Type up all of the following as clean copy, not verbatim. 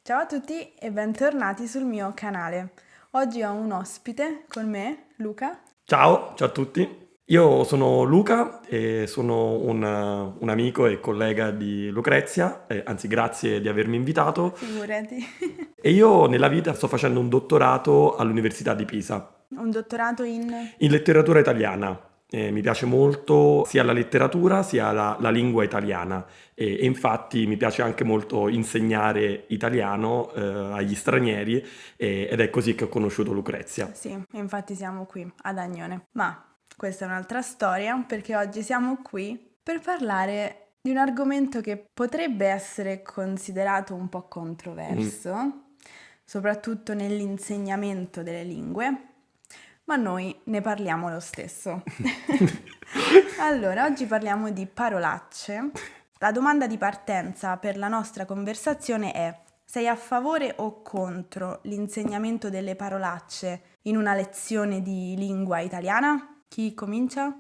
Ciao a tutti e bentornati sul mio canale. Oggi ho un ospite con me, Luca. Ciao a tutti. Io sono Luca e sono un amico e collega di Lucrezia, anzi grazie di avermi invitato. Figurati. E io nella vita sto facendo un dottorato all'Università di Pisa Un dottorato in... in letteratura italiana. Mi piace molto sia la letteratura sia la lingua italiana e infatti mi piace anche molto insegnare italiano agli stranieri ed è così che ho conosciuto Lucrezia. Sì, infatti siamo qui ad Agnone. Ma questa è un'altra storia perché oggi siamo qui per parlare di un argomento che potrebbe essere considerato un po' controverso, soprattutto nell'insegnamento delle lingue, ma noi ne parliamo lo stesso. Allora, oggi parliamo di parolacce. La domanda di partenza per la nostra conversazione è: sei a favore o contro l'insegnamento delle parolacce in una lezione di lingua italiana? Chi comincia?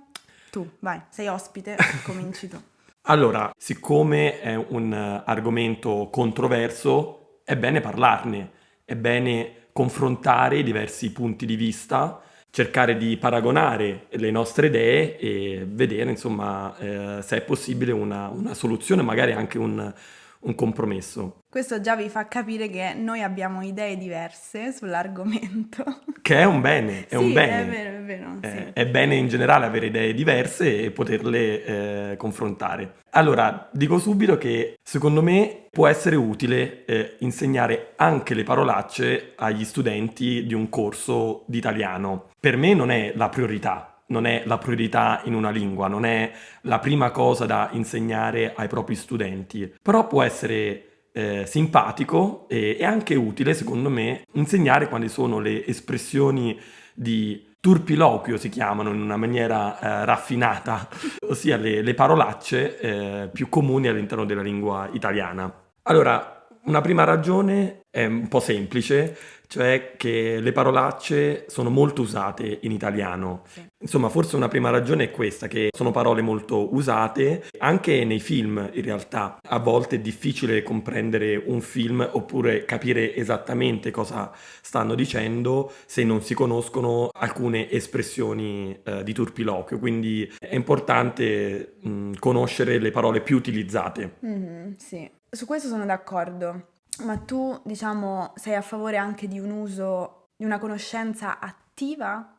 Tu, vai, sei ospite, cominci tu. Allora, siccome è un argomento controverso, è bene parlarne, è bene confrontare i diversi punti di vista, cercare di paragonare le nostre idee e vedere, insomma, se è possibile una soluzione, magari anche un compromesso. Questo già vi fa capire che noi abbiamo idee diverse sull'argomento. Che è un bene, è un Sì, bene. è vero, sì. È bene in generale avere idee diverse e poterle confrontare. Allora, dico subito che secondo me può essere utile insegnare anche le parolacce agli studenti di un corso di italiano. Per me non è la priorità, non è la priorità in una lingua, non è la prima cosa da insegnare ai propri studenti, però può essere simpatico e anche utile, secondo me, insegnare quali sono le espressioni di turpiloquio, si chiamano in una maniera raffinata, ossia le parolacce più comuni all'interno della lingua italiana. Allora, una prima ragione è un po' semplice, cioè che le parolacce sono molto usate in italiano. Sì. Insomma, forse una prima ragione è questa, che sono parole molto usate anche nei film, in realtà. A volte è difficile comprendere un film oppure capire esattamente cosa stanno dicendo se non si conoscono alcune espressioni di turpiloquio, quindi è importante conoscere le parole più utilizzate. Sì, su questo sono d'accordo. Ma tu, diciamo, sei a favore anche di un uso, di una conoscenza attiva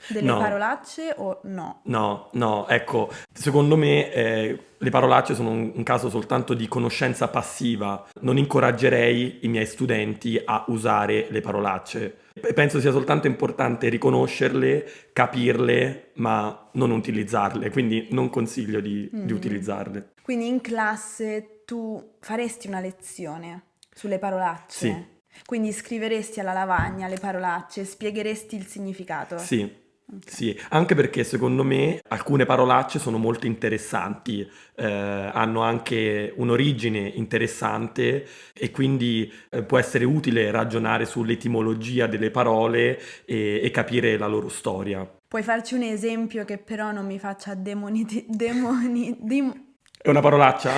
delle No, parolacce o no? no, ecco, secondo me le parolacce sono un caso soltanto di conoscenza passiva. Non incoraggerei i miei studenti a usare le parolacce. Penso sia soltanto importante riconoscerle, capirle, ma non utilizzarle, quindi non consiglio di utilizzarle. Quindi in classe tu faresti una lezione sulle Sì, parolacce? Quindi scriveresti alla lavagna le parolacce, spiegheresti il significato? sì. Ok. Sì, anche perché secondo me alcune parolacce sono molto interessanti, hanno anche un'origine interessante e quindi può essere utile ragionare sull'etimologia delle parole e capire la loro storia. Puoi farci un esempio che però non mi faccia È una parolaccia?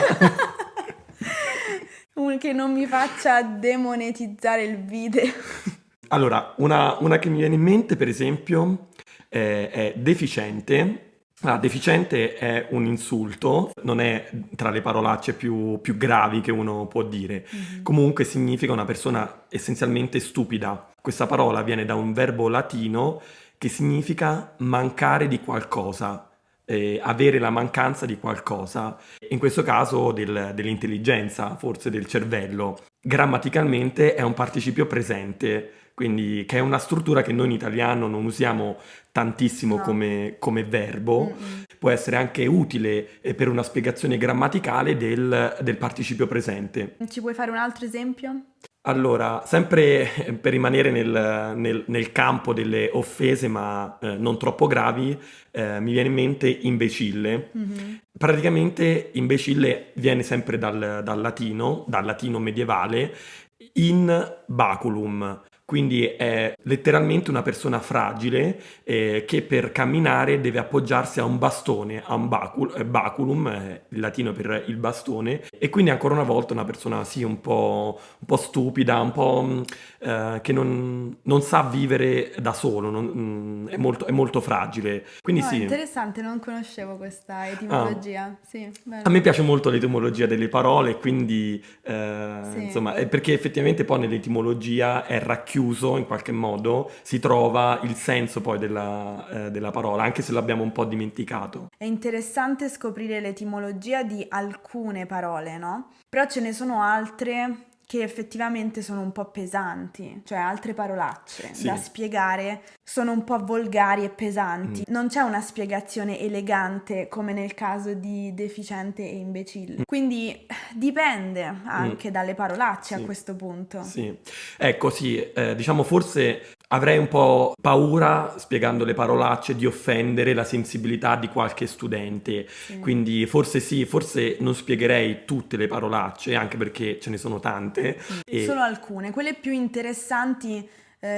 che non mi faccia demonetizzare il video. Allora, una che mi viene in mente, per esempio, è deficiente. Ah, deficiente è un insulto, non è tra le parolacce più gravi che uno può dire. Comunque significa una persona essenzialmente stupida. Questa parola viene da un verbo latino che significa mancare di qualcosa, avere la mancanza di qualcosa, in questo caso dell'intelligenza, forse del cervello. Grammaticalmente è un participio presente, quindi che è una struttura che noi in italiano non usiamo tantissimo No. come verbo, può essere anche utile per una spiegazione grammaticale del participio presente. Ci puoi fare un altro esempio? Allora, sempre per rimanere nel campo delle offese, ma non troppo gravi, mi viene in mente imbecille. Praticamente imbecille viene sempre dal latino medievale, in baculum. quindi è letteralmente una persona fragile che per camminare deve appoggiarsi a un bastone, a un baculum, il latino per il bastone, e quindi ancora una volta una persona sì un po' stupida, un po' che non sa vivere da solo, è molto fragile. Quindi No, è sì. interessante, non conoscevo questa Ah. etimologia. Sì, A me bello. piace molto l'etimologia delle parole, quindi Sì. insomma, è perché effettivamente poi nell'etimologia è racchiuso in qualche modo, si trova il senso poi della parola, anche se l'abbiamo un po' dimenticato. È interessante scoprire l'etimologia di alcune parole, no? Però ce ne sono altre che effettivamente sono un po' pesanti, cioè altre parolacce da Sì. spiegare sono un po' volgari e Mm. pesanti. Non c'è una spiegazione elegante come nel caso di deficiente e imbecille. Quindi dipende Mm. anche dalle parolacce a Sì. questo punto. Sì, ecco sì, diciamo forse avrei un po' paura, spiegando le parolacce, di offendere la sensibilità di qualche studente, Sì. quindi forse sì, forse non spiegherei tutte le parolacce, anche perché ce ne sono tante, Solo e alcune, quelle più interessanti,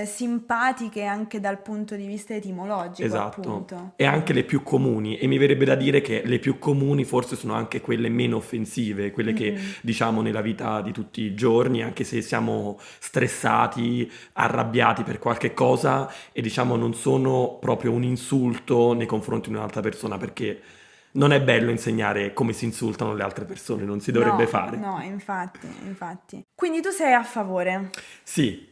simpatiche anche dal punto di vista etimologico, esatto, appunto. e anche le più comuni, e mi verrebbe da dire che le più comuni forse sono anche quelle meno offensive, quelle che Mm-mm. diciamo nella vita di tutti i giorni, anche se siamo stressati, arrabbiati per qualche cosa e diciamo non sono proprio un insulto nei confronti di un'altra persona, perché non è bello insegnare come si insultano le altre persone, non si dovrebbe No, fare. no, infatti, infatti. Quindi tu sei a favore, Sì,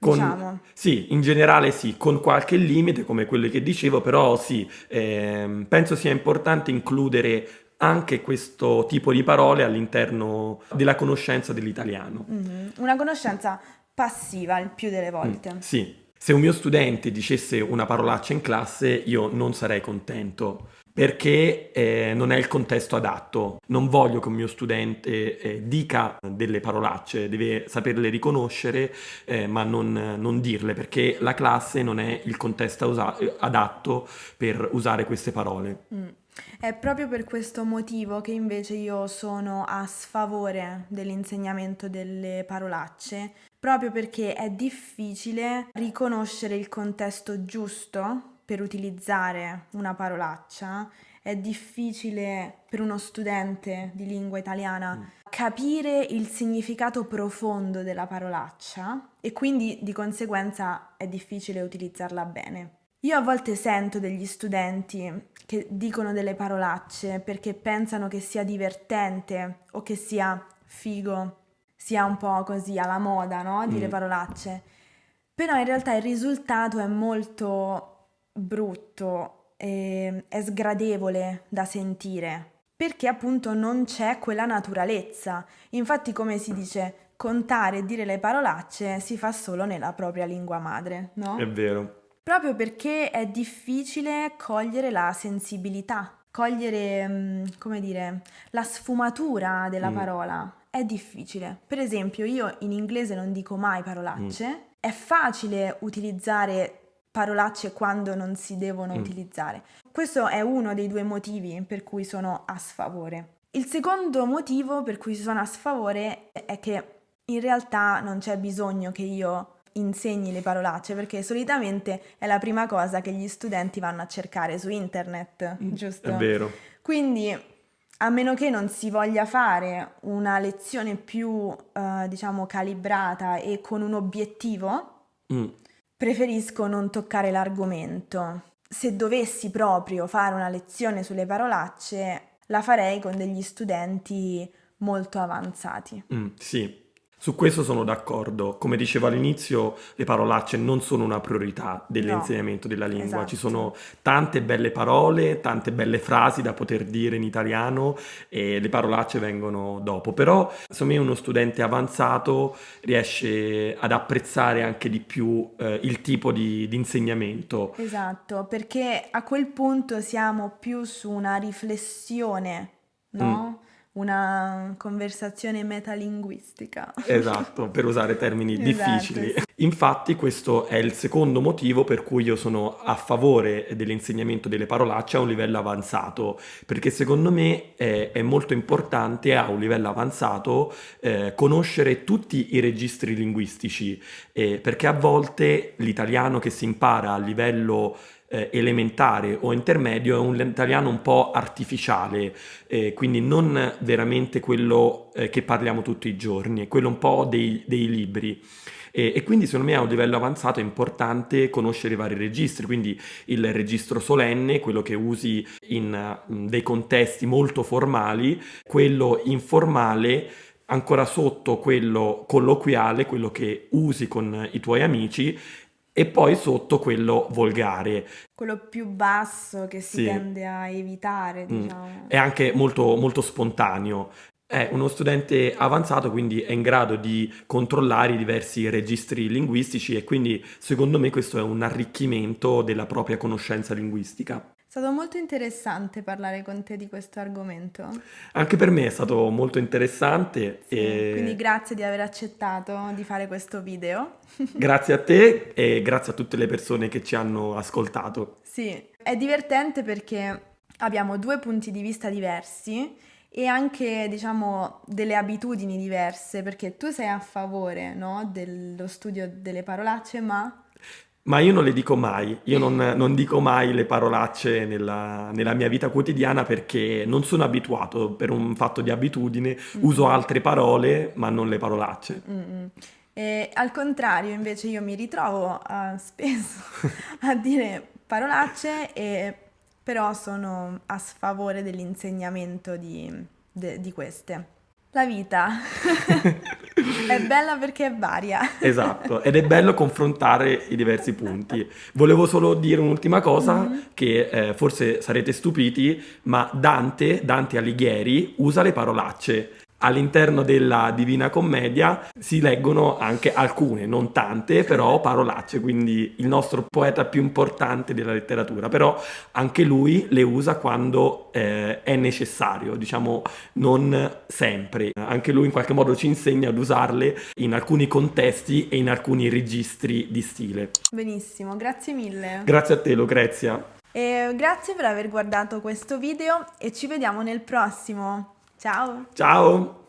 diciamo. sì, in generale sì, con qualche limite come quello che dicevo, però sì, penso sia importante includere anche questo tipo di parole all'interno della conoscenza dell'italiano. Mhm. Una conoscenza passiva il più delle volte. Sì, se un mio studente dicesse una parolaccia in classe, io non sarei contento. Perché non è il contesto adatto. Non voglio che un mio studente dica delle parolacce, deve saperle riconoscere, ma non dirle, perché la classe non è il contesto adatto per usare queste parole. Mm. È proprio per questo motivo che invece io sono a sfavore dell'insegnamento delle parolacce, proprio perché è difficile riconoscere il contesto giusto per utilizzare una parolaccia, è difficile per uno studente di lingua italiana capire il significato profondo della parolaccia e quindi di conseguenza è difficile utilizzarla bene. Io a volte sento degli studenti che dicono delle parolacce perché pensano che sia divertente o che sia figo, sia un po' così alla moda, no? Dire Mm, parolacce. Però in realtà il risultato è molto brutto e è sgradevole da sentire perché appunto non c'è quella naturalezza. Infatti, come si dice, contare e dire le parolacce si fa solo nella propria lingua madre, è no? vero. Proprio perché è difficile cogliere la sensibilità, cogliere, come dire, la sfumatura della Mm, parola. È difficile. Per esempio, io in inglese non dico mai mm, parolacce. È facile utilizzare parolacce quando non si devono mm. utilizzare. Questo è uno dei due motivi per cui sono a sfavore. Il secondo motivo per cui sono a sfavore è che in realtà non c'è bisogno che io insegni le parolacce perché solitamente è la prima cosa che gli studenti vanno a cercare su internet, È giusto? vero. Quindi a meno che non si voglia fare una lezione più, diciamo, calibrata e con un obiettivo, Mm. preferisco non toccare l'argomento. Se dovessi proprio fare una lezione sulle parolacce, la farei con degli studenti molto avanzati. Sì, su questo sono d'accordo. Come dicevo all'inizio, le parolacce non sono una priorità No, dell'insegnamento della lingua. Ci esatto. sono tante belle parole, tante belle frasi da poter dire in italiano e le parolacce vengono dopo. Però, secondo me, uno studente avanzato riesce ad apprezzare anche di più il tipo di insegnamento. Esatto, perché a quel punto siamo più su una riflessione, Mm, no? una conversazione metalinguistica. Esatto, per usare termini Esatto, difficili. sì. Infatti questo è il secondo motivo per cui io sono a favore dell'insegnamento delle parolacce a un livello avanzato, perché secondo me è molto importante a un livello avanzato conoscere tutti i registri linguistici, perché a volte l'italiano che si impara a livello elementare o intermedio è un italiano un po' artificiale, quindi non veramente quello che parliamo tutti i giorni, è quello un po' dei libri. E quindi secondo me a un livello avanzato è importante conoscere i vari registri, quindi il registro solenne, quello che usi in dei contesti molto formali, quello informale, ancora sotto quello colloquiale, quello che usi con i tuoi amici, e poi sotto quello volgare. Quello più basso che si Sì. tende a evitare, diciamo. È anche molto, molto spontaneo. È uno studente avanzato, quindi è in grado di controllare i diversi registri linguistici e quindi secondo me questo è un arricchimento della propria conoscenza linguistica. È stato molto interessante parlare con te di questo argomento. Anche per me è stato molto interessante Sì, quindi e grazie di aver accettato di fare questo video. grazie a te e grazie a tutte le persone che ci hanno ascoltato. Sì, è divertente perché abbiamo due punti di vista diversi e anche, diciamo, delle abitudini diverse, perché tu sei a favore, no, dello studio delle parolacce, Ma io non le dico mai, io non dico mai le parolacce nella mia vita quotidiana perché non sono abituato per un fatto di abitudine, uso altre parole ma non le parolacce. E al contrario, invece, io mi ritrovo spesso a dire parolacce, però sono a sfavore dell'insegnamento di queste. La vita è bella perché è varia. Esatto, ed è bello confrontare i diversi punti. Volevo solo dire un'ultima cosa che forse sarete stupiti, ma Dante Alighieri usa le parolacce. All'interno della Divina Commedia si leggono anche alcune, non tante, però parolacce, quindi il nostro poeta più importante della letteratura, però anche lui le usa quando è necessario, diciamo non sempre. Anche lui in qualche modo ci insegna ad usarle in alcuni contesti e in alcuni registri di stile. Benissimo, grazie mille. Grazie a te, Lucrezia. E grazie per aver guardato questo video e ci vediamo nel prossimo. Ciao! Ciao!